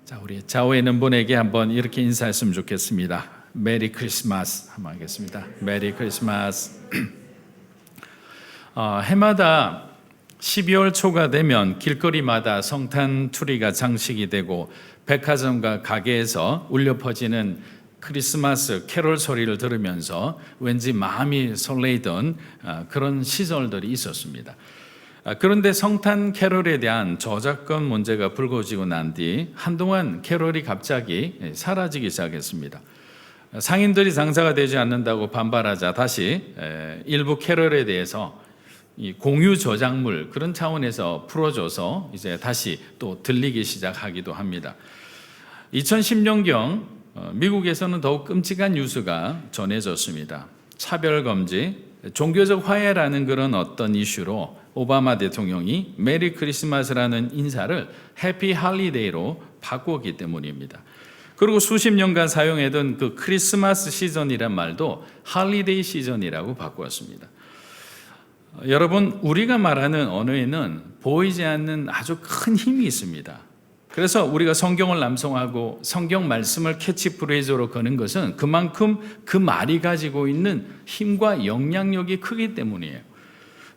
자, 우리 좌우에 있는 분에게 한번 이렇게 인사했으면 좋겠습니다. 메리 크리스마스 한번 하겠습니다. 메리 크리스마스. 해마다 12월 초가 되면 길거리마다 성탄 트리가 장식이 되고 백화점과 가게에서 울려 퍼지는 크리스마스 캐롤 소리를 들으면서 왠지 마음이 설레이던 그런 시절들이 있었습니다. 그런데 성탄 캐롤에 대한 저작권 문제가 불거지고 난 뒤 한동안 캐롤이 갑자기 사라지기 시작했습니다. 상인들이 장사가 되지 않는다고 반발하자 다시 일부 캐롤에 대해서 이 공유 저작물 그런 차원에서 풀어줘서 이제 다시 또 들리기 시작하기도 합니다. 2010년경 미국에서는 더욱 끔찍한 뉴스가 전해졌습니다. 차별금지, 종교적 화해라는 그런 어떤 이슈로 오바마 대통령이 메리 크리스마스라는 인사를 해피 할리데이로 바꾸었기 때문입니다. 그리고 수십 년간 사용했던 그 크리스마스 시즌이란 말도 할리데이 시즌이라고 바꾸었습니다. 여러분, 우리가 말하는 언어에는 보이지 않는 아주 큰 힘이 있습니다. 그래서 우리가 성경을 낭송하고 성경 말씀을 캐치프레이즈로 거는 것은 그만큼 그 말이 가지고 있는 힘과 영향력이 크기 때문이에요.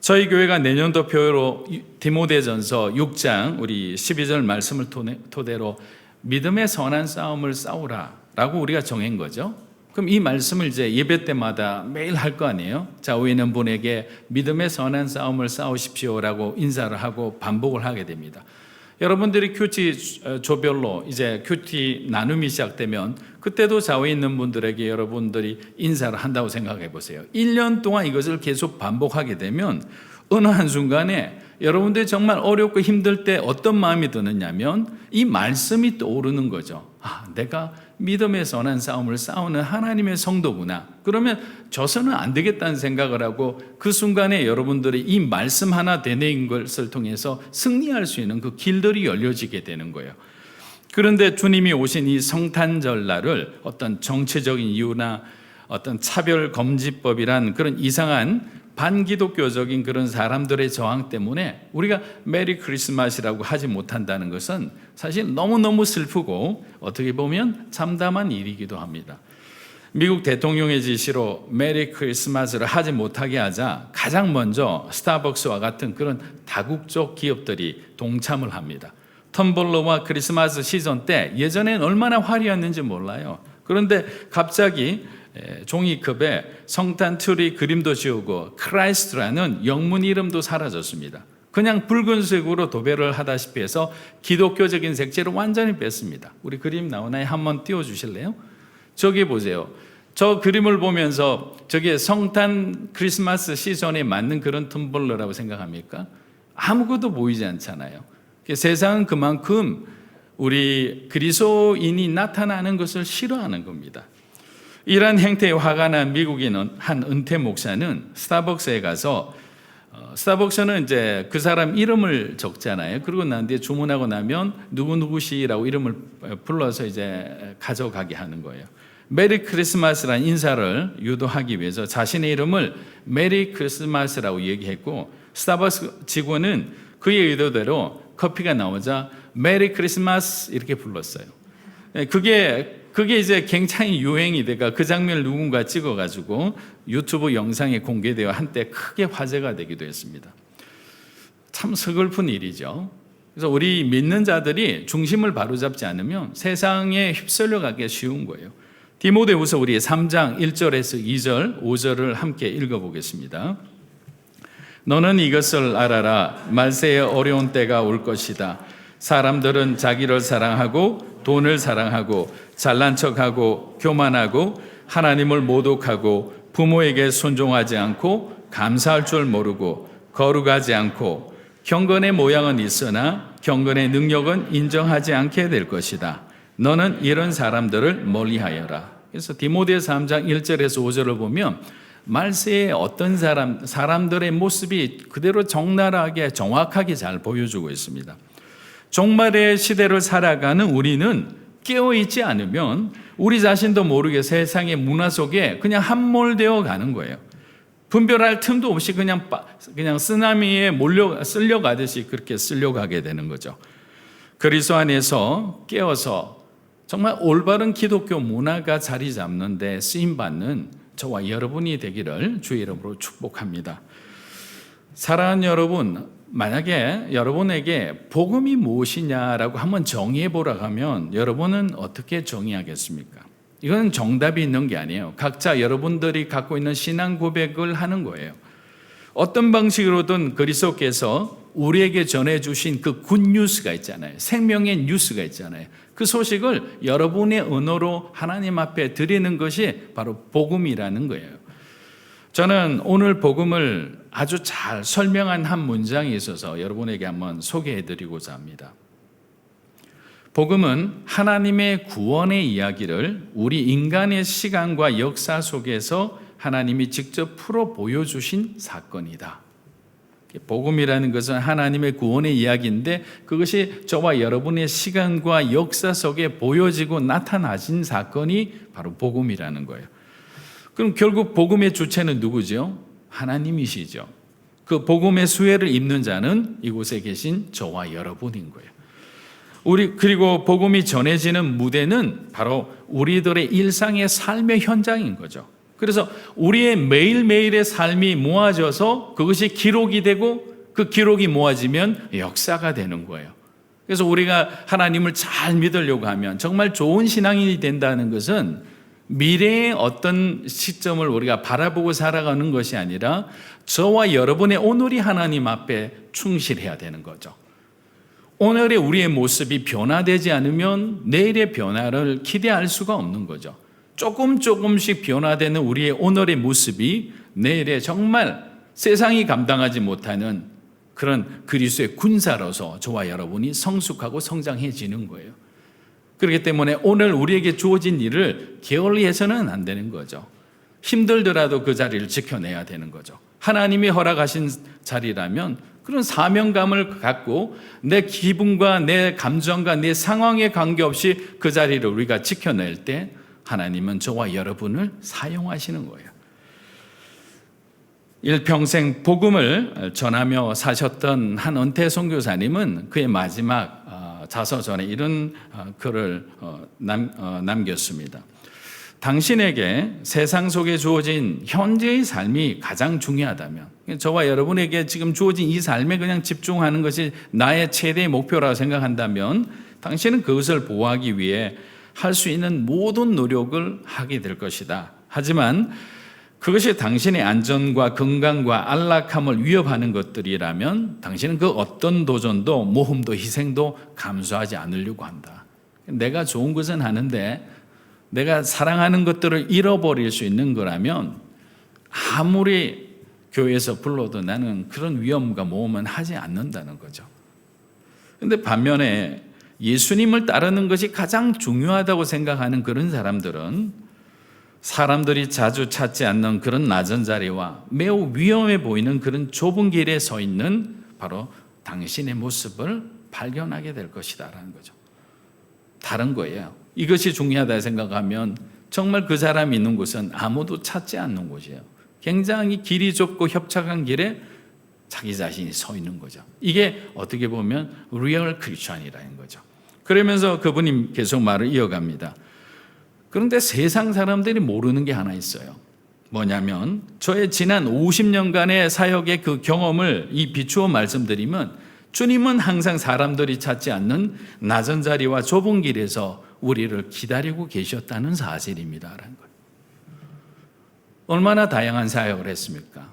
저희 교회가 내년도 표로 디모데전서 6장 우리 12절 말씀을 토대로 믿음의 선한 싸움을 싸우라 라고 우리가 정한 거죠. 그럼 이 말씀을 이제 예배 때마다 매일 할 거 아니에요. 좌우에 있는 분에게 믿음의 선한 싸움을 싸우십시오 라고 인사를 하고 반복을 하게 됩니다. 여러분들이 큐티 조별로 이제 큐티 나눔이 시작되면 그때도 좌우에 있는 분들에게 여러분들이 인사를 한다고 생각해 보세요. 1년 동안 이것을 계속 반복하게 되면 어느 한순간에 여러분들이 정말 어렵고 힘들 때 어떤 마음이 드느냐면 이 말씀이 떠오르는 거죠. 내가 믿음의 선한 싸움을 싸우는 하나님의 성도구나. 그러면 져서는 안 되겠다는 생각을 하고 그 순간에 여러분들이 이 말씀 하나 되뇌인 것을 통해서 승리할 수 있는 그 길들이 열려지게 되는 거예요. 그런데 주님이 오신 이 성탄절날을 어떤 정치적인 이유나 어떤 차별금지법이란 그런 이상한 반기독교적인 그런 사람들의 저항 때문에 우리가 메리 크리스마스라고 하지 못한다는 것은 사실 너무너무 슬프고 어떻게 보면 참담한 일이기도 합니다. 미국 대통령의 지시로 메리 크리스마스를 하지 못하게 하자 가장 먼저 스타벅스와 같은 그런 다국적 기업들이 동참을 합니다. 텀블러와 크리스마스 시즌 때 예전엔 얼마나 화려했는지 몰라요. 그런데 갑자기 종이컵에 성탄 트리 그림도 지우고 크라이스트라는 영문 이름도 사라졌습니다. 그냥 붉은색으로 도배를 하다시피 해서 기독교적인 색채를 완전히 뺐습니다. 우리 그림 나오나요? 한번 띄워주실래요? 저기 보세요. 저 그림을 보면서 저게 성탄 크리스마스 시즌에 맞는 그런 텀블러라고 생각합니까? 아무것도 보이지 않잖아요. 세상은 그만큼 우리 그리스도인이 나타나는 것을 싫어하는 겁니다. 이러한 행태에 화가 난 미국인 한 은퇴 목사는 스타벅스에 가서 스타벅스는 이제 그 사람 이름을 적잖아요. 그리고 난 뒤에 주문하고 나면 누구누구시라고 이름을 불러서 이제 가져가게 하는 거예요. 메리 크리스마스라는 인사를 유도하기 위해서 자신의 이름을 메리 크리스마스라고 얘기했고 스타벅스 직원은 그의 의도대로 커피가 나오자 메리 크리스마스 이렇게 불렀어요. 그게 이제 굉장히 유행이 돼가 그 장면을 누군가 찍어가지고 유튜브 영상에 공개되어 한때 크게 화제가 되기도 했습니다. 참 서글픈 일이죠. 그래서 우리 믿는 자들이 중심을 바로잡지 않으면 세상에 휩쓸려 가기 쉬운 거예요. 디모데후서 우리 3장 1절에서 2절, 5절을 함께 읽어보겠습니다. 너는 이것을 알아라. 말세에 어려운 때가 올 것이다. 사람들은 자기를 사랑하고 돈을 사랑하고 잘난 척하고 교만하고 하나님을 모독하고 부모에게 순종하지 않고 감사할 줄 모르고 거룩하지 않고 경건의 모양은 있으나 경건의 능력은 인정하지 않게 될 것이다. 너는 이런 사람들을 멀리하여라. 그래서 디모데서 3장 1절에서 5절을 보면 말세에 어떤 사람들의 모습이 그대로 적나라하게 정확하게 잘 보여주고 있습니다. 종말의 시대를 살아가는 우리는 깨어있지 않으면 우리 자신도 모르게 세상의 문화 속에 그냥 함몰되어 가는 거예요. 분별할 틈도 없이 그냥 쓰나미에 쓸려가듯이 그렇게 쓸려가게 되는 거죠. 그리스도 안에서 깨어서 정말 올바른 기독교 문화가 자리 잡는데 쓰임받는 저와 여러분이 되기를 주의 이름으로 축복합니다. 사랑하는 여러분, 만약에 여러분에게 복음이 무엇이냐라고 한번 정의해 보라고 하면 여러분은 어떻게 정의하겠습니까? 이건 정답이 있는 게 아니에요. 각자 여러분들이 갖고 있는 신앙 고백을 하는 거예요. 어떤 방식으로든 그리스도께서 우리에게 전해주신 그 굿뉴스가 있잖아요. 생명의 뉴스가 있잖아요. 그 소식을 여러분의 언어로 하나님 앞에 드리는 것이 바로 복음이라는 거예요. 저는 오늘 복음을 아주 잘 설명한 한 문장이 있어서 여러분에게 한번 소개해 드리고자 합니다. 복음은 하나님의 구원의 이야기를 우리 인간의 시간과 역사 속에서 하나님이 직접 풀어 보여주신 사건이다. 복음이라는 것은 하나님의 구원의 이야기인데 그것이 저와 여러분의 시간과 역사 속에 보여지고 나타나신 사건이 바로 복음이라는 거예요. 그럼 결국 복음의 주체는 누구죠? 하나님이시죠. 그 복음의 수혜를 입는 자는 이곳에 계신 저와 여러분인 거예요. 그리고 복음이 전해지는 무대는 바로 우리들의 일상의 삶의 현장인 거죠. 그래서 우리의 매일매일의 삶이 모아져서 그것이 기록이 되고 그 기록이 모아지면 역사가 되는 거예요. 그래서 우리가 하나님을 잘 믿으려고 하면 정말 좋은 신앙인이 된다는 것은 미래의 어떤 시점을 우리가 바라보고 살아가는 것이 아니라 저와 여러분의 오늘이 하나님 앞에 충실해야 되는 거죠. 오늘의 우리의 모습이 변화되지 않으면 내일의 변화를 기대할 수가 없는 거죠. 조금씩 변화되는 우리의 오늘의 모습이 내일에 정말 세상이 감당하지 못하는 그런 그리스도의 군사로서 저와 여러분이 성숙하고 성장해지는 거예요. 그렇기 때문에 오늘 우리에게 주어진 일을 게을리해서는 안 되는 거죠. 힘들더라도 그 자리를 지켜내야 되는 거죠. 하나님이 허락하신 자리라면 그런 사명감을 갖고 내 기분과 내 감정과 내 상황에 관계없이 그 자리를 우리가 지켜낼 때 하나님은 저와 여러분을 사용하시는 거예요. 일평생 복음을 전하며 사셨던 한 은퇴 선교사님은 그의 마지막 자서전에 이런 글을 남겼습니다. 당신에게 세상 속에 주어진 현재의 삶이 가장 중요하다면, 저와 여러분에게 지금 주어진 이 삶에 그냥 집중하는 것이 나의 최대 목표라고 생각한다면 당신은 그것을 보호하기 위해 할 수 있는 모든 노력을 하게 될 것이다. 하지만 그것이 당신의 안전과 건강과 안락함을 위협하는 것들이라면 당신은 그 어떤 도전도 모험도 희생도 감수하지 않으려고 한다. 내가 좋은 것은 하는데 내가 사랑하는 것들을 잃어버릴 수 있는 거라면 아무리 교회에서 불러도 나는 그런 위험과 모험은 하지 않는다는 거죠. 그런데 반면에 예수님을 따르는 것이 가장 중요하다고 생각하는 그런 사람들은 사람들이 자주 찾지 않는 그런 낮은 자리와 매우 위험해 보이는 그런 좁은 길에 서 있는 바로 당신의 모습을 발견하게 될 것이다 라는 거죠. 다른 거예요. 이것이 중요하다 생각하면 정말 그 사람이 있는 곳은 아무도 찾지 않는 곳이에요. 굉장히 길이 좁고 협착한 길에 자기 자신이 서 있는 거죠. 이게 어떻게 보면 리얼 크리스천이라는 거죠. 그러면서 그분이 계속 말을 이어갑니다. 그런데 세상 사람들이 모르는 게 하나 있어요. 뭐냐면 저의 지난 50년간의 사역의 그 경험을 이 비추어 말씀드리면 주님은 항상 사람들이 찾지 않는 낮은 자리와 좁은 길에서 우리를 기다리고 계셨다는 사실입니다. 라는 거예요. 얼마나 다양한 사역을 했습니까?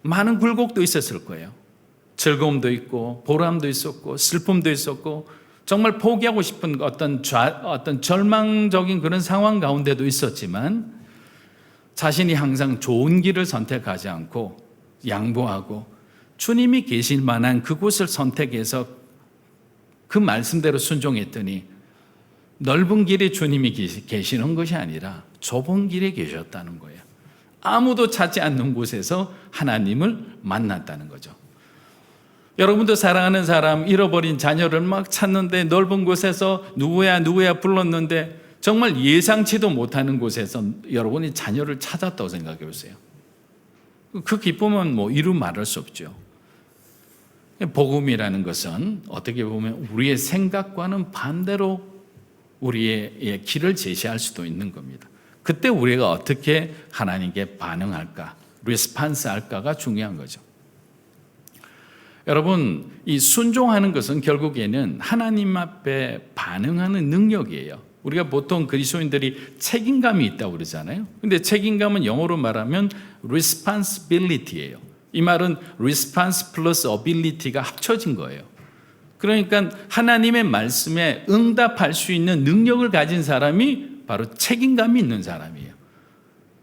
많은 굴곡도 있었을 거예요. 즐거움도 있고 보람도 있었고 슬픔도 있었고 정말 포기하고 싶은 어떤 절망적인 그런 상황 가운데도 있었지만 자신이 항상 좋은 길을 선택하지 않고 양보하고 주님이 계실 만한 그곳을 선택해서 그 말씀대로 순종했더니 넓은 길에 주님이 계시는 것이 아니라 좁은 길에 계셨다는 거예요. 아무도 찾지 않는 곳에서 하나님을 만났다는 거죠. 여러분도 사랑하는 사람, 잃어버린 자녀를 막 찾는데 넓은 곳에서 누구야 불렀는데 정말 예상치도 못하는 곳에서 여러분이 자녀를 찾았다고 생각해 보세요. 그 기쁨은 이루 말할 수 없죠. 복음이라는 것은 어떻게 보면 우리의 생각과는 반대로 우리의 길을 제시할 수도 있는 겁니다. 그때 우리가 어떻게 하나님께 반응할까, 리스판스 할까가 중요한 거죠. 여러분, 이 순종하는 것은 결국에는 하나님 앞에 반응하는 능력이에요. 우리가 보통 그리스도인들이 책임감이 있다고 그러잖아요. 근데 책임감은 영어로 말하면 responsibility예요. 이 말은 response plus ability가 합쳐진 거예요. 그러니까 하나님의 말씀에 응답할 수 있는 능력을 가진 사람이 바로 책임감이 있는 사람이에요.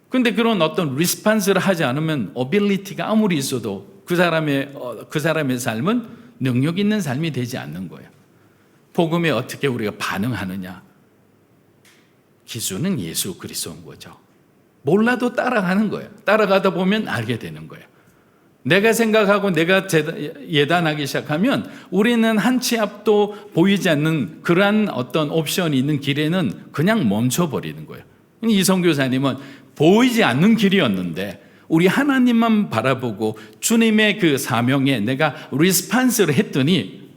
그런데 그런 어떤 response를 하지 않으면 ability가 아무리 있어도 그 사람의 삶은 능력 있는 삶이 되지 않는 거예요. 복음에 어떻게 우리가 반응하느냐? 기준은 예수 그리스도인 거죠. 몰라도 따라가는 거예요. 따라가다 보면 알게 되는 거예요. 내가 생각하고 내가 예단하기 시작하면 우리는 한 치 앞도 보이지 않는 그러한 어떤 옵션이 있는 길에는 그냥 멈춰버리는 거예요. 이 선교사님은 보이지 않는 길이었는데 우리 하나님만 바라보고 주님의 그 사명에 내가 리스판스를 했더니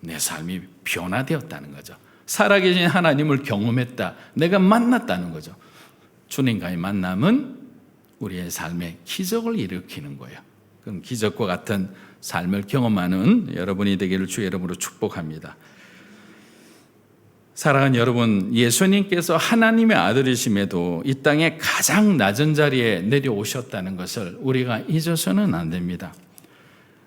내 삶이 변화되었다는 거죠. 살아계신 하나님을 경험했다. 내가 만났다는 거죠. 주님과의 만남은 우리의 삶에 기적을 일으키는 거예요. 그럼 기적과 같은 삶을 경험하는 여러분이 되기를 주의 이름으로 축복합니다. 사랑하는 여러분, 예수님께서 하나님의 아들이심에도 이 땅에 가장 낮은 자리에 내려오셨다는 것을 우리가 잊어서는 안 됩니다.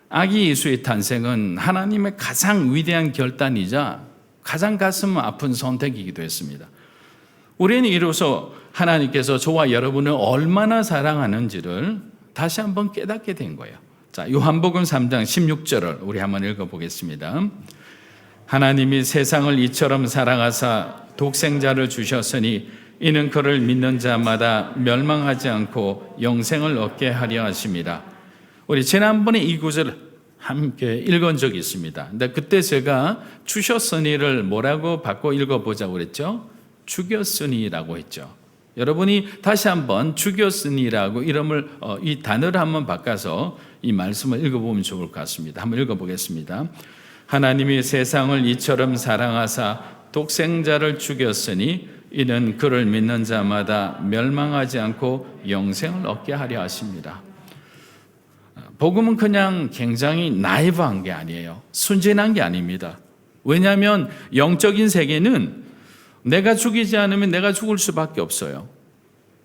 아기 예수의 탄생은 하나님의 가장 위대한 결단이자 가장 가슴 아픈 선택이기도 했습니다. 우리는 이로써 하나님께서 저와 여러분을 얼마나 사랑하는지를 다시 한번 깨닫게 된 거예요. 자, 요한복음 3장 16절을 우리 한번 읽어보겠습니다. 하나님이 세상을 이처럼 사랑하사 독생자를 주셨으니 이는 그를 믿는 자마다 멸망하지 않고 영생을 얻게 하려 하심이라. 우리 지난번에 이 구절을 함께 읽은 적이 있습니다. 근데 그때 제가 주셨으니를 뭐라고 바꿔 읽어보자고 그랬죠? 죽였으니라고 했죠. 여러분이 다시 한번 죽였으니라고 이 단어를 한번 바꿔서 이 말씀을 읽어보면 좋을 것 같습니다. 한번 읽어보겠습니다. 하나님이 세상을 이처럼 사랑하사 독생자를 죽였으니 이는 그를 믿는 자마다 멸망하지 않고 영생을 얻게 하려 하십니다. 복음은 그냥 굉장히 나이브한 게 아니에요. 순진한 게 아닙니다. 왜냐하면 영적인 세계는 내가 죽이지 않으면 내가 죽을 수밖에 없어요.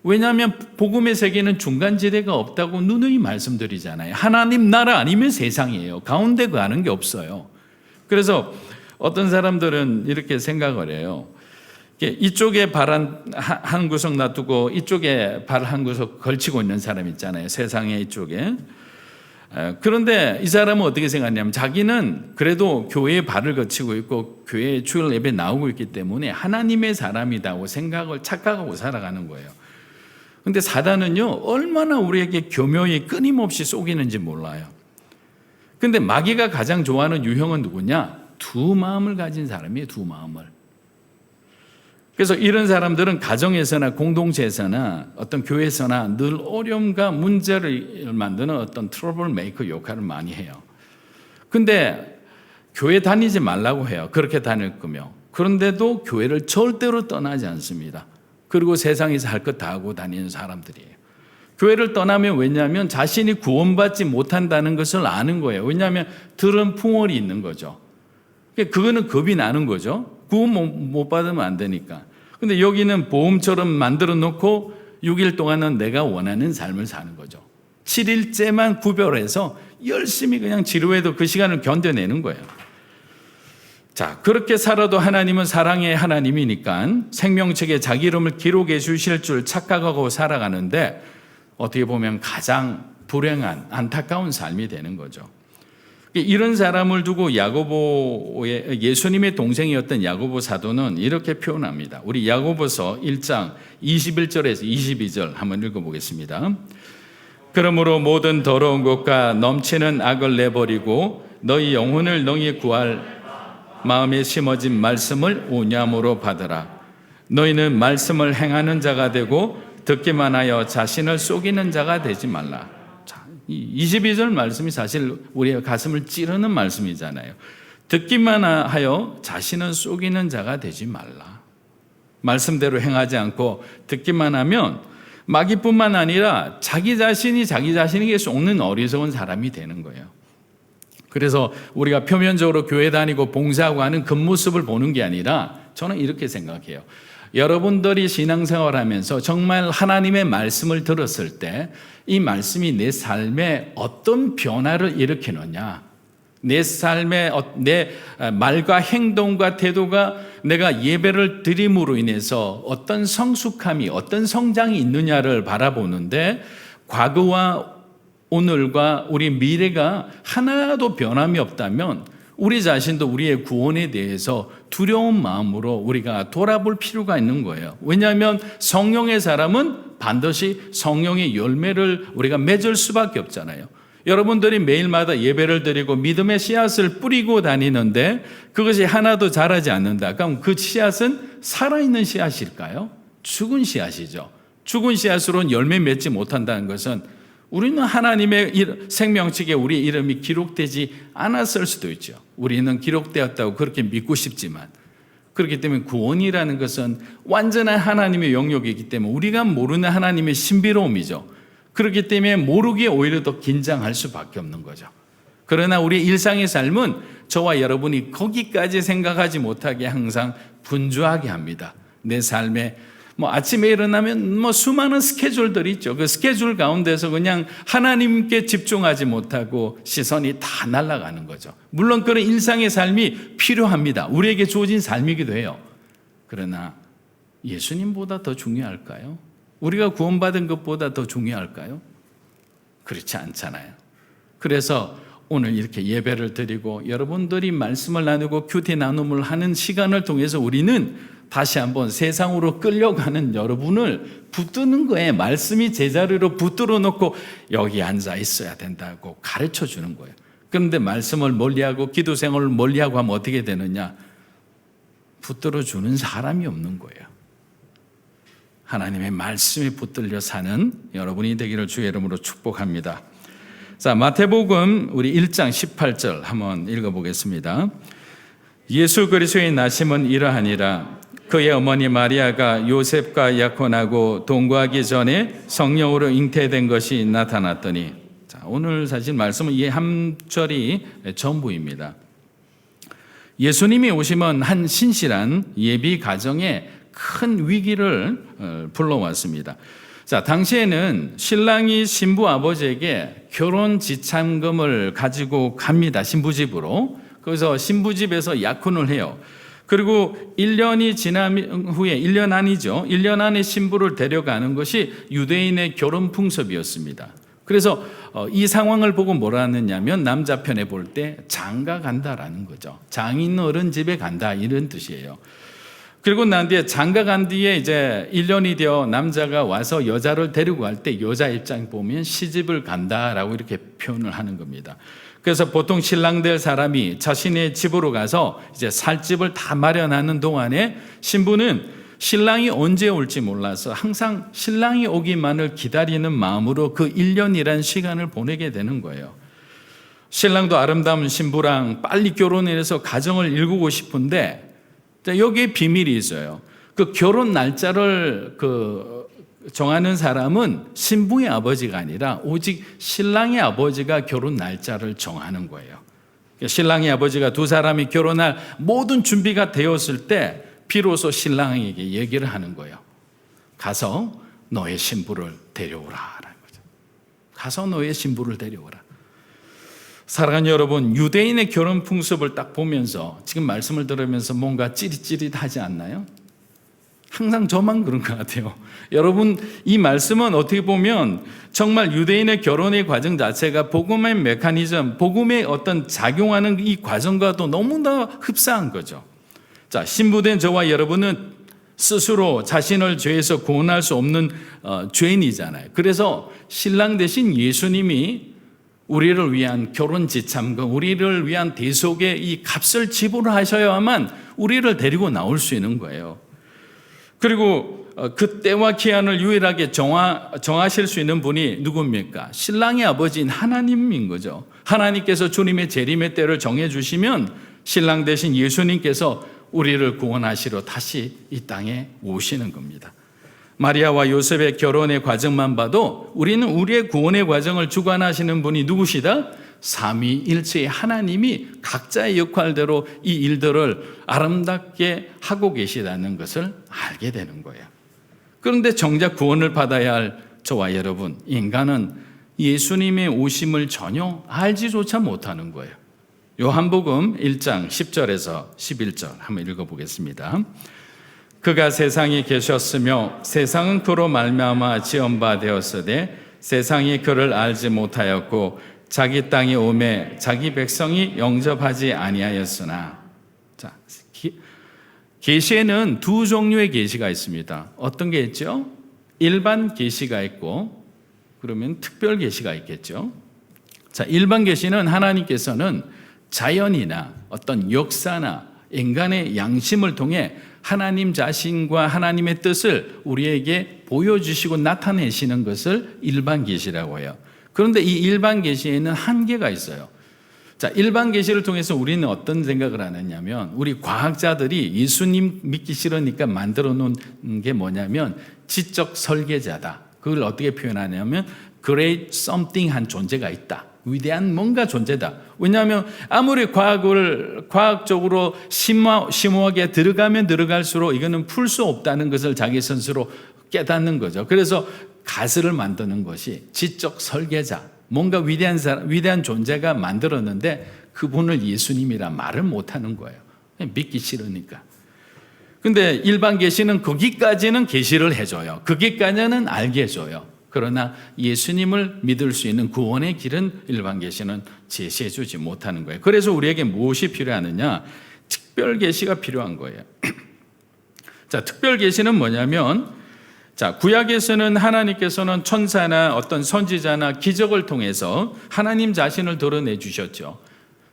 왜냐하면 복음의 세계는 중간지대가 없다고 누누이 말씀드리잖아요. 하나님 나라 아니면 세상이에요. 가운데 가는 게 없어요. 그래서 어떤 사람들은 이렇게 생각을 해요. 이쪽에 발 한 구석 놔두고 이쪽에 발 한 구석 걸치고 있는 사람 있잖아요. 세상의 이쪽에. 그런데 이 사람은 어떻게 생각하냐면 자기는 그래도 교회에 발을 거치고 있고 교회에 주일 예배 나오고 있기 때문에 하나님의 사람이라고 착각하고 살아가는 거예요. 그런데 사단은요 얼마나 우리에게 교묘히 끊임없이 속이는지 몰라요. 그런데 마귀가 가장 좋아하는 유형은 누구냐? 두 마음을 가진 사람이에요. 두 마음을. 그래서 이런 사람들은 가정에서나 공동체에서나 어떤 교회에서나 늘 어려움과 문제를 만드는 어떤 트러블 메이커 역할을 많이 해요. 근데 교회 다니지 말라고 해요. 그렇게 다닐 거면. 그런데도 교회를 절대로 떠나지 않습니다. 그리고 세상에서 할 것 다 하고 다니는 사람들이에요. 교회를 떠나면 왜냐하면 자신이 구원받지 못한다는 것을 아는 거예요. 왜냐하면 들은 풍월이 있는 거죠. 그거는 겁이 나는 거죠. 구원 못 받으면 안 되니까. 근데 여기는 보험처럼 만들어 놓고 6일 동안은 내가 원하는 삶을 사는 거죠. 7일째만 구별해서 열심히 그냥 지루해도 그 시간을 견뎌내는 거예요. 자, 그렇게 살아도 하나님은 사랑의 하나님이니까 생명책에 자기 이름을 기록해 주실 줄 착각하고 살아가는데 어떻게 보면 가장 불행한 안타까운 삶이 되는 거죠. 이런 사람을 두고 예수님의 동생이었던 야고보 사도는 이렇게 표현합니다. 우리 야고보서 1장 21절에서 22절 한번 읽어보겠습니다. 그러므로 모든 더러운 것과 넘치는 악을 내버리고 너희 영혼을 너희 구할 마음에 심어진 말씀을 온유함으로 받으라. 너희는 말씀을 행하는 자가 되고 듣기만 하여 자신을 속이는 자가 되지 말라. 자, 이 22절 말씀이 사실 우리의 가슴을 찌르는 말씀이잖아요. 듣기만 하여 자신은 속이는 자가 되지 말라. 말씀대로 행하지 않고 듣기만 하면 마귀뿐만 아니라 자기 자신이 자기 자신에게 속는 어리석은 사람이 되는 거예요. 그래서 우리가 표면적으로 교회 다니고 봉사하고 하는 겉모습을 보는 게 아니라 저는 이렇게 생각해요. 여러분들이 신앙생활 하면서 정말 하나님의 말씀을 들었을 때 이 말씀이 내 삶에 어떤 변화를 일으키느냐, 내 삶의 내 말과 행동과 태도가 내가 예배를 드림으로 인해서 어떤 성숙함이, 어떤 성장이 있느냐를 바라보는데, 과거와 오늘과 우리 미래가 하나도 변함이 없다면 우리 자신도 우리의 구원에 대해서 두려운 마음으로 우리가 돌아볼 필요가 있는 거예요. 왜냐하면 성령의 사람은 반드시 성령의 열매를 우리가 맺을 수밖에 없잖아요. 여러분들이 매일마다 예배를 드리고 믿음의 씨앗을 뿌리고 다니는데 그것이 하나도 자라지 않는다. 그럼 그 씨앗은 살아있는 씨앗일까요? 죽은 씨앗이죠. 죽은 씨앗으로는 열매 맺지 못한다는 것은 우리는 하나님의 생명책에 우리 이름이 기록되지 않았을 수도 있죠. 우리는 기록되었다고 그렇게 믿고 싶지만, 그렇기 때문에 구원이라는 것은 완전한 하나님의 영역이기 때문에 우리가 모르는 하나님의 신비로움이죠. 그렇기 때문에 모르기에 오히려 더 긴장할 수밖에 없는 거죠. 그러나 우리 일상의 삶은 저와 여러분이 거기까지 생각하지 못하게 항상 분주하게 합니다. 내 삶에 아침에 일어나면 수많은 스케줄들이 있죠. 그 스케줄 가운데서 그냥 하나님께 집중하지 못하고 시선이 다 날아가는 거죠. 물론 그런 일상의 삶이 필요합니다. 우리에게 주어진 삶이기도 해요. 그러나 예수님보다 더 중요할까요? 우리가 구원받은 것보다 더 중요할까요? 그렇지 않잖아요. 그래서 오늘 이렇게 예배를 드리고 여러분들이 말씀을 나누고 큐티 나눔을 하는 시간을 통해서 우리는 다시 한번 세상으로 끌려가는 여러분을 붙드는 거예요. 말씀이 제자리로 붙들어 놓고 여기 앉아 있어야 된다고 가르쳐 주는 거예요. 그런데 말씀을 멀리하고 기도 생활을 멀리하고 하면 어떻게 되느냐? 붙들어 주는 사람이 없는 거예요. 하나님의 말씀에 붙들려 사는 여러분이 되기를 주의 이름으로 축복합니다. 자, 마태복음 우리 1장 18절 한번 읽어보겠습니다. 예수 그리스도의 나심은 이러하니라. 그의 어머니 마리아가 요셉과 약혼하고 동거하기 전에 성령으로 잉태된 것이 나타났더니, 자, 오늘 사실 말씀은 이 한 절이 전부입니다. 예수님이 오시면 한 신실한 예비 가정에 큰 위기를 불러왔습니다. 자, 당시에는 신랑이 신부 아버지에게 결혼 지참금을 가지고 갑니다. 신부집으로. 그래서 신부집에서 약혼을 해요. 그리고 1년이 지난 후에 1년 안이죠. 1년 안에 신부를 데려가는 것이 유대인의 결혼 풍습이었습니다. 그래서 이 상황을 보고 뭐라 하느냐면 남자 편에 볼 때 장가 간다라는 거죠. 장인 어른 집에 간다 이런 뜻이에요. 그리고 난 뒤에 장가 간 뒤에 이제 1년이 되어 남자가 와서 여자를 데리고 갈 때 여자 입장 보면 시집을 간다라고 이렇게 표현을 하는 겁니다. 그래서 보통 신랑 될 사람이 자신의 집으로 가서 이제 살 집을 다 마련하는 동안에 신부는 신랑이 언제 올지 몰라서 항상 신랑이 오기만을 기다리는 마음으로 그 1년이라는 시간을 보내게 되는 거예요. 신랑도 아름다운 신부랑 빨리 결혼해서 가정을 이루고 싶은데 여기에 비밀이 있어요. 그 결혼 날짜를 정하는 사람은 신부의 아버지가 아니라 오직 신랑의 아버지가 결혼 날짜를 정하는 거예요. 신랑의 아버지가 두 사람이 결혼할 모든 준비가 되었을 때 비로소 신랑에게 얘기를 하는 거예요. 가서 너의 신부를 데려오라 라는 거죠. 가서 너의 신부를 데려오라. 사랑하는 여러분, 유대인의 결혼 풍습을 딱 보면서 지금 말씀을 들으면서 뭔가 찌릿찌릿하지 않나요? 항상 저만 그런 것 같아요. 여러분, 이 말씀은 어떻게 보면 정말 유대인의 결혼의 과정 자체가 복음의 메커니즘, 복음의 어떤 작용하는 이 과정과도 너무나 흡사한 거죠. 자, 신부된 저와 여러분은 스스로 자신을 죄에서 구원할 수 없는 죄인이잖아요. 그래서 신랑 대신 예수님이 우리를 위한 결혼 지참금, 우리를 위한 대속의 이 값을 지불하셔야만 우리를 데리고 나올 수 있는 거예요. 그리고 그 때와 기한을 유일하게 정하실 수 있는 분이 누굽니까? 신랑의 아버지인 하나님인 거죠. 하나님께서 주님의 재림의 때를 정해주시면 신랑 대신 예수님께서 우리를 구원하시러 다시 이 땅에 오시는 겁니다. 마리아와 요셉의 결혼의 과정만 봐도 우리는 우리의 구원의 과정을 주관하시는 분이 누구시다? 삼위일체의 하나님이 각자의 역할대로 이 일들을 아름답게 하고 계시다는 것을 알게 되는 거예요. 그런데 정작 구원을 받아야 할 저와 여러분, 인간은 예수님의 오심을 전혀 알지조차 못하는 거예요. 요한복음 1장 10절에서 11절 한번 읽어보겠습니다. 그가 세상에 계셨으며 세상은 그로 말미암아 지은 바 되었으되 세상이 그를 알지 못하였고 자기 땅에 오매 자기 백성이 영접하지 아니하였으나. 자, 계시에는 두 종류의 계시가 있습니다. 어떤 게 있죠? 일반 계시가 있고 그러면 특별 계시가 있겠죠. 자, 일반 계시는 하나님께서는 자연이나 어떤 역사나 인간의 양심을 통해 하나님 자신과 하나님의 뜻을 우리에게 보여주시고 나타내시는 것을 일반 계시라고 해요. 그런데 이 일반 계시에는 한계가 있어요. 자, 일반 계시를 통해서 우리는 어떤 생각을 하느냐면 우리 과학자들이 예수님 믿기 싫으니까 만들어 놓은 게 뭐냐면 지적 설계자다. 그걸 어떻게 표현하냐면 great something 한 존재가 있다. 위대한 뭔가 존재다. 왜냐하면 아무리 과학적으로 심오하게 들어가면 들어갈수록 이거는 풀 수 없다는 것을 자기 스스로 깨닫는 거죠. 그래서 가설을 만드는 것이 지적 설계자, 뭔가 위대한 존재가 만들었는데 그분을 예수님이라 말을 못하는 거예요. 믿기 싫으니까. 근데 일반 계시는 거기까지는 계시를 해줘요. 거기까지는 알게 해줘요. 그러나 예수님을 믿을 수 있는 구원의 길은 일반 계시는 제시해 주지 못하는 거예요. 그래서 우리에게 무엇이 필요하느냐? 특별 계시가 필요한 거예요. 자, 특별 계시는 뭐냐면, 자, 구약에서는 하나님께서는 천사나 어떤 선지자나 기적을 통해서 하나님 자신을 드러내 주셨죠.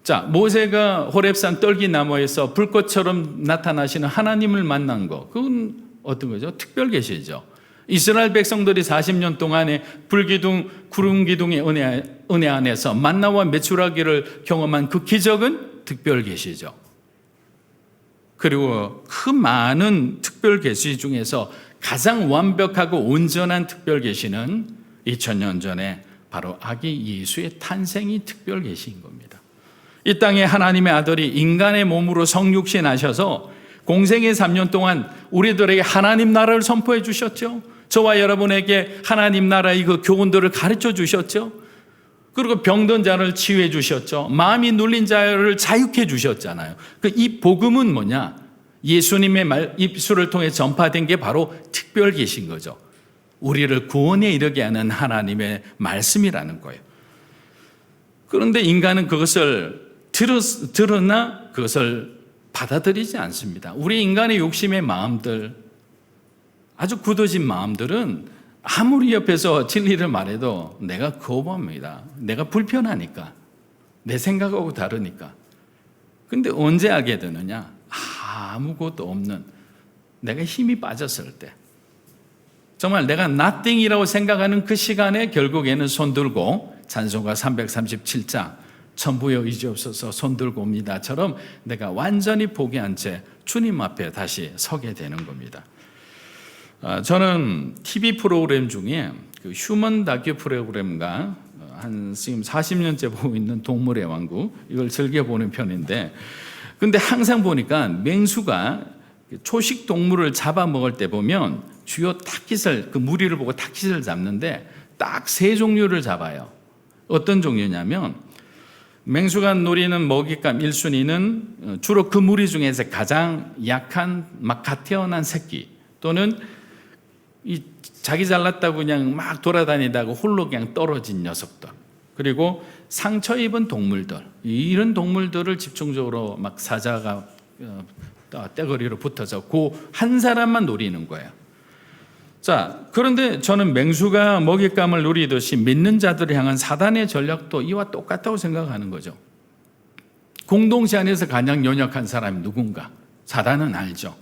자, 모세가 호렙산 떨기나무에서 불꽃처럼 나타나시는 하나님을 만난 거, 그건 어떤 거죠? 특별 계시죠. 이스라엘 백성들이 40년 동안에 불기둥, 구름기둥의 은혜 안에서 만나와 메추라기를 경험한 그 기적은 특별 계시죠. 그리고 그 많은 특별 계시 중에서 가장 완벽하고 온전한 특별 계시는 2000년 전에 바로 아기 예수의 탄생이 특별 계시인 겁니다. 이 땅에 하나님의 아들이 인간의 몸으로 성육신하셔서 공생의 3년 동안 우리들에게 하나님 나라를 선포해 주셨죠. 저와 여러분에게 하나님 나라의 그 교훈들을 가르쳐 주셨죠. 그리고 병든 자를 치유해 주셨죠. 마음이 눌린 자를 자유케 주셨잖아요. 이 복음은 뭐냐? 예수님의 입술을 통해 전파된 게 바로 특별 계신 거죠. 우리를 구원에 이르게 하는 하나님의 말씀이라는 거예요. 그런데 인간은 그것을 들으나 그것을 받아들이지 않습니다. 우리 인간의 욕심의 마음들, 아주 굳어진 마음들은 아무리 옆에서 진리를 말해도 내가 거부합니다. 내가 불편하니까, 내 생각하고 다르니까. 근데 언제 알게 되느냐? 아무것도 없는 내가 힘이 빠졌을 때, 정말 내가 nothing이라고 생각하는 그 시간에 결국에는 손들고 찬송가 337장 천부여 이제없어서 손들고 옵니다처럼 내가 완전히 포기한 채 주님 앞에 다시 서게 되는 겁니다. 저는 TV 프로그램 중에 그 휴먼 다큐 프로그램과 한 지금 40년째 보고 있는 동물의 왕국, 이걸 즐겨보는 편인데, 근데 항상 보니까 맹수가 초식 동물을 잡아먹을 때 보면 주요 타깃을, 그 무리를 보고 타깃을 잡는데 딱 세 종류를 잡아요. 어떤 종류냐면, 맹수가 노리는 먹잇감 1순위는 주로 그 무리 중에서 가장 약한 막 갓 태어난 새끼, 또는 자기 잘났다고 그냥 막 돌아다니다가 홀로 그냥 떨어진 녀석들, 그리고 상처 입은 동물들, 이런 동물들을 집중적으로 막 사자가 떼거리로 붙어서 그 한 사람만 노리는 거예요. 자, 그런데 저는 맹수가 먹잇감을 노리듯이 믿는 자들을 향한 사단의 전략도 이와 똑같다고 생각하는 거죠. 공동체 안에서 가장 연약한 사람이 누군가? 사단은 알죠.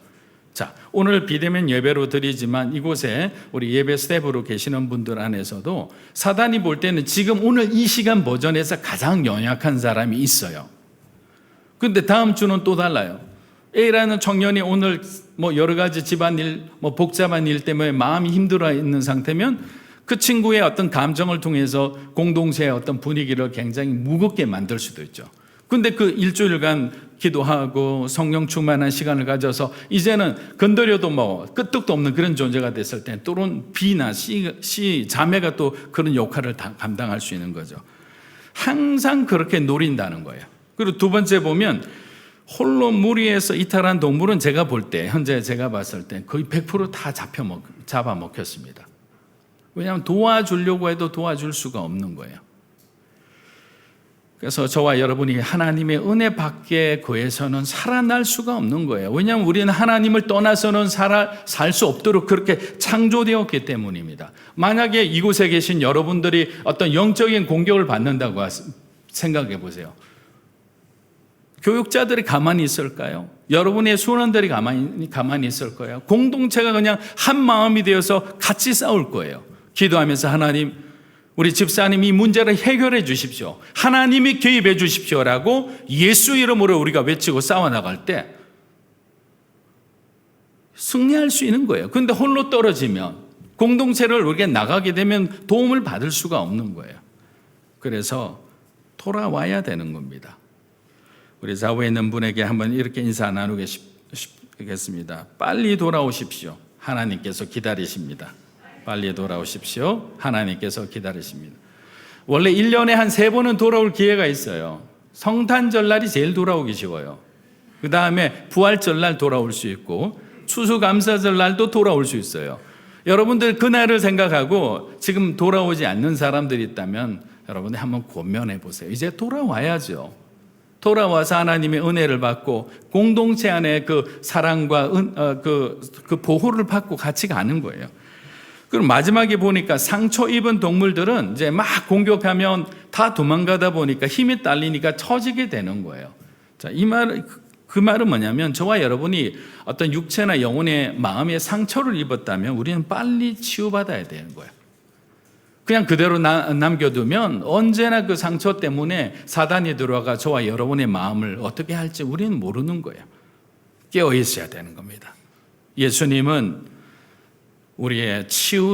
자, 오늘 비대면 예배로 드리지만 이곳에 우리 예배 스텝으로 계시는 분들 안에서도 사단이 볼 때는 지금 오늘 이 시간 버전에서 가장 연약한 사람이 있어요. 근데 다음 주는 또 달라요. A라는 청년이 오늘 여러 가지 집안일, 복잡한 일 때문에 마음이 힘들어 있는 상태면 그 친구의 어떤 감정을 통해서 공동체의 어떤 분위기를 굉장히 무겁게 만들 수도 있죠. 근데 그 일주일간 기도하고 성령 충만한 시간을 가져서 이제는 건드려도 끄떡도 없는 그런 존재가 됐을 때 또는 B나 C 자매가 또 그런 역할을 감당할 수 있는 거죠. 항상 그렇게 노린다는 거예요. 그리고 두 번째 보면 홀로 무리해서 이탈한 동물은 제가 볼 때, 현재 제가 봤을 때 거의 100%다 잡아먹혔습니다. 왜냐하면 도와주려고 해도 도와줄 수가 없는 거예요. 그래서 저와 여러분이 하나님의 은혜 밖에 거해서는 살아날 수가 없는 거예요. 왜냐하면 우리는 하나님을 떠나서는 살 수 없도록 그렇게 창조되었기 때문입니다. 만약에 이곳에 계신 여러분들이 어떤 영적인 공격을 받는다고 생각해 보세요. 교육자들이 가만히 있을까요? 여러분의 수원들이 가만히 있을 거예요. 공동체가 그냥 한 마음이 되어서 같이 싸울 거예요. 기도하면서 하나님, 우리 집사님이 이 문제를 해결해 주십시오. 하나님이 개입해 주십시오라고 예수 이름으로 우리가 외치고 싸워나갈 때 승리할 수 있는 거예요. 그런데 홀로 떨어지면 공동체를 우리가 나가게 되면 도움을 받을 수가 없는 거예요. 그래서 돌아와야 되는 겁니다. 우리 좌우에 있는 분에게 한번 이렇게 인사 나누겠습니다. 빨리 돌아오십시오. 하나님께서 기다리십니다. 빨리 돌아오십시오. 하나님께서 기다리십니다. 원래 1년에 한 3번은 돌아올 기회가 있어요. 성탄절날이 제일 돌아오기 쉬워요. 그 다음에 부활절날 돌아올 수 있고 추수감사절날도 돌아올 수 있어요. 여러분들 그날을 생각하고 지금 돌아오지 않는 사람들이 있다면 여러분들 한번 고민해 보세요. 이제 돌아와야죠. 돌아와서 하나님의 은혜를 받고 공동체 안에 그 사랑과 그 보호를 받고 같이 가는 거예요. 그럼 마지막에 보니까 상처 입은 동물들은 이제 막 공격하면 다 도망가다 보니까 힘이 딸리니까 처지게 되는 거예요. 자, 그 말은 뭐냐면 저와 여러분이 어떤 육체나 영혼의 마음의 상처를 입었다면 우리는 빨리 치유받아야 되는 거예요. 그냥 그대로 남겨두면 언제나 그 상처 때문에 사단이 들어와가 저와 여러분의 마음을 어떻게 할지 우리는 모르는 거예요. 깨어 있어야 되는 겁니다. 예수님은 우리의 치유와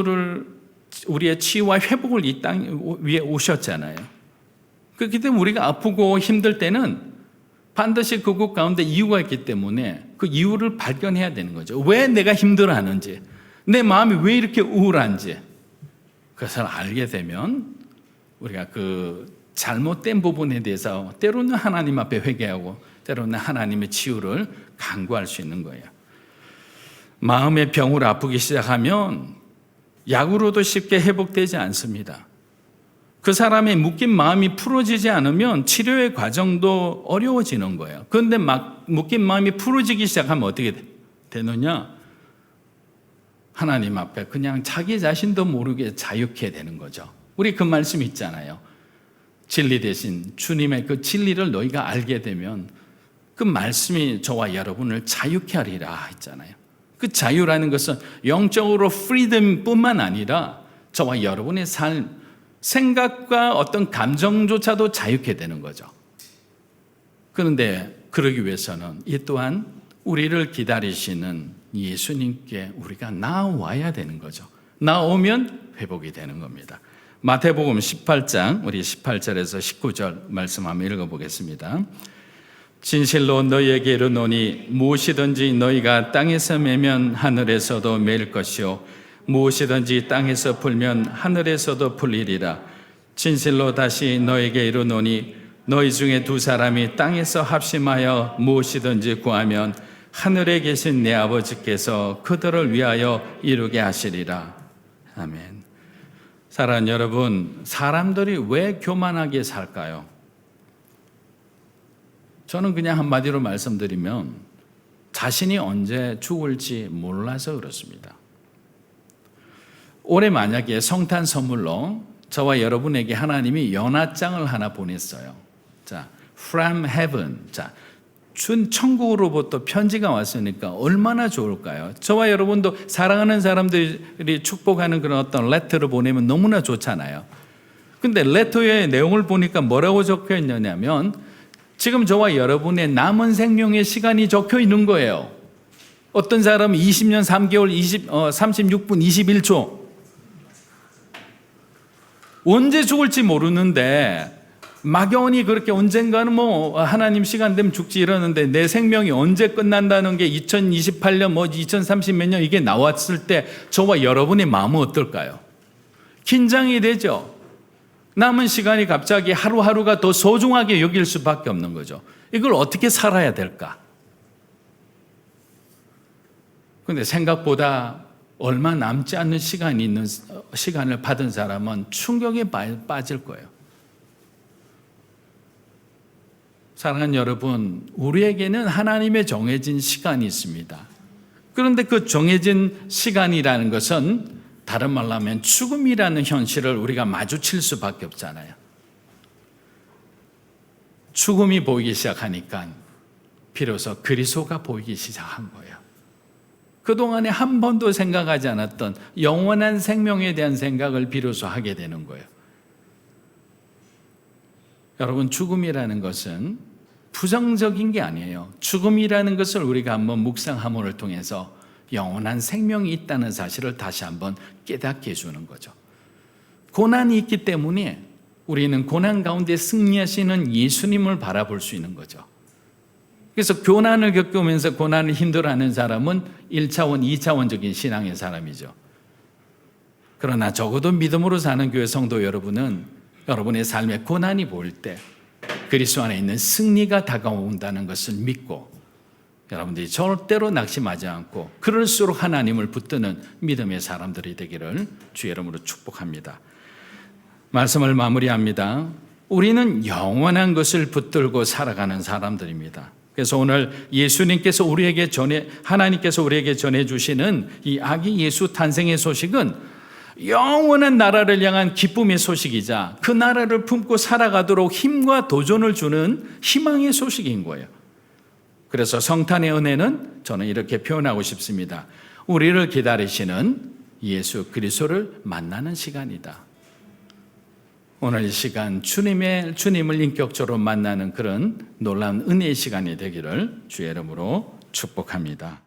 회복을 이 땅 위에 오셨잖아요. 그렇기 때문에 우리가 아프고 힘들 때는 반드시 그곳 가운데 이유가 있기 때문에 그 이유를 발견해야 되는 거죠. 왜 내가 힘들어하는지, 내 마음이 왜 이렇게 우울한지 그것을 알게 되면 우리가 그 잘못된 부분에 대해서 때로는 하나님 앞에 회개하고 때로는 하나님의 치유를 간구할 수 있는 거예요. 마음의 병으로 아프기 시작하면 약으로도 쉽게 회복되지 않습니다. 그 사람의 묶인 마음이 풀어지지 않으면 치료의 과정도 어려워지는 거예요. 그런데 묶인 마음이 풀어지기 시작하면 어떻게 되느냐? 하나님 앞에 그냥 자기 자신도 모르게 자유케 되는 거죠. 우리 그 말씀 있잖아요. 진리 대신 주님의 그 진리를 너희가 알게 되면 그 말씀이 저와 여러분을 자유케 하리라 했잖아요. 그 자유라는 것은 영적으로 프리덤뿐만 아니라 저와 여러분의 삶, 생각과 어떤 감정조차도 자유케 되는 거죠. 그런데 그러기 위해서는 이 또한 우리를 기다리시는 예수님께 우리가 나와야 되는 거죠. 나오면 회복이 되는 겁니다. 마태복음 18장 우리 18절에서 19절 말씀 한번 읽어보겠습니다. 진실로 너희에게 이르노니 무엇이든지 너희가 땅에서 매면 하늘에서도 매일 것이요 무엇이든지 땅에서 풀면 하늘에서도 풀리리라. 진실로 다시 너희에게 이르노니 너희 중에 2사람이 땅에서 합심하여 무엇이든지 구하면 하늘에 계신 내 아버지께서 그들을 위하여 이루게 하시리라. 아멘. 사랑하는 여러분, 사람들이 왜 교만하게 살까요? 저는 그냥 한마디로 말씀드리면 자신이 언제 죽을지 몰라서 그렇습니다. 올해 만약에 성탄 선물로 저와 여러분에게 하나님이 연하장을 하나 보냈어요. 자, from heaven. 자, 천국으로부터 편지가 왔으니까 얼마나 좋을까요? 저와 여러분도 사랑하는 사람들이 축복하는 그런 어떤 레터를 보내면 너무나 좋잖아요. 근데 레터의 내용을 보니까 뭐라고 적혀 있느냐면 지금 저와 여러분의 남은 생명의 시간이 적혀 있는 거예요. 어떤 사람은 20년 3개월 36분 21초. 언제 죽을지 모르는데 막연히 그렇게 언젠가는 하나님 시간 되면 죽지 이러는데 내 생명이 언제 끝난다는 게 2028년 2030 몇 년 이게 나왔을 때 저와 여러분의 마음은 어떨까요? 긴장이 되죠. 남은 시간이 갑자기 하루하루가 더 소중하게 여길 수밖에 없는 거죠. 이걸 어떻게 살아야 될까? 근데 생각보다 얼마 남지 않는 시간을 받은 사람은 충격에 빠질 거예요. 사랑하는 여러분, 우리에게는 하나님의 정해진 시간이 있습니다. 그런데 그 정해진 시간이라는 것은 다른 말로 하면 죽음이라는 현실을 우리가 마주칠 수밖에 없잖아요. 죽음이 보이기 시작하니까 비로소 그리스도가 보이기 시작한 거예요. 그동안에 한 번도 생각하지 않았던 영원한 생명에 대한 생각을 비로소 하게 되는 거예요. 여러분, 죽음이라는 것은 부정적인 게 아니에요. 죽음이라는 것을 우리가 한번 묵상함을 통해서 영원한 생명이 있다는 사실을 다시 한번 깨닫게 해주는 거죠. 고난이 있기 때문에 우리는 고난 가운데 승리하시는 예수님을 바라볼 수 있는 거죠. 그래서 고난을 겪으면서 고난을 힘들어하는 사람은 1차원, 2차원적인 신앙의 사람이죠. 그러나 적어도 믿음으로 사는 교회 성도 여러분은 여러분의 삶에 고난이 보일 때 그리스도 안에 있는 승리가 다가온다는 것을 믿고 여러분들이 절대로 낙심하지 않고 그럴수록 하나님을 붙드는 믿음의 사람들이 되기를 주의 이름으로 축복합니다. 말씀을 마무리합니다. 우리는 영원한 것을 붙들고 살아가는 사람들입니다. 그래서 오늘 예수님께서 하나님께서 우리에게 전해주시는 이 아기 예수 탄생의 소식은 영원한 나라를 향한 기쁨의 소식이자 그 나라를 품고 살아가도록 힘과 도전을 주는 희망의 소식인 거예요. 그래서 성탄의 은혜는 저는 이렇게 표현하고 싶습니다. 우리를 기다리시는 예수 그리스도를 만나는 시간이다. 오늘 이 시간 주님을 인격적으로 만나는 그런 놀라운 은혜의 시간이 되기를 주의 이름으로 축복합니다.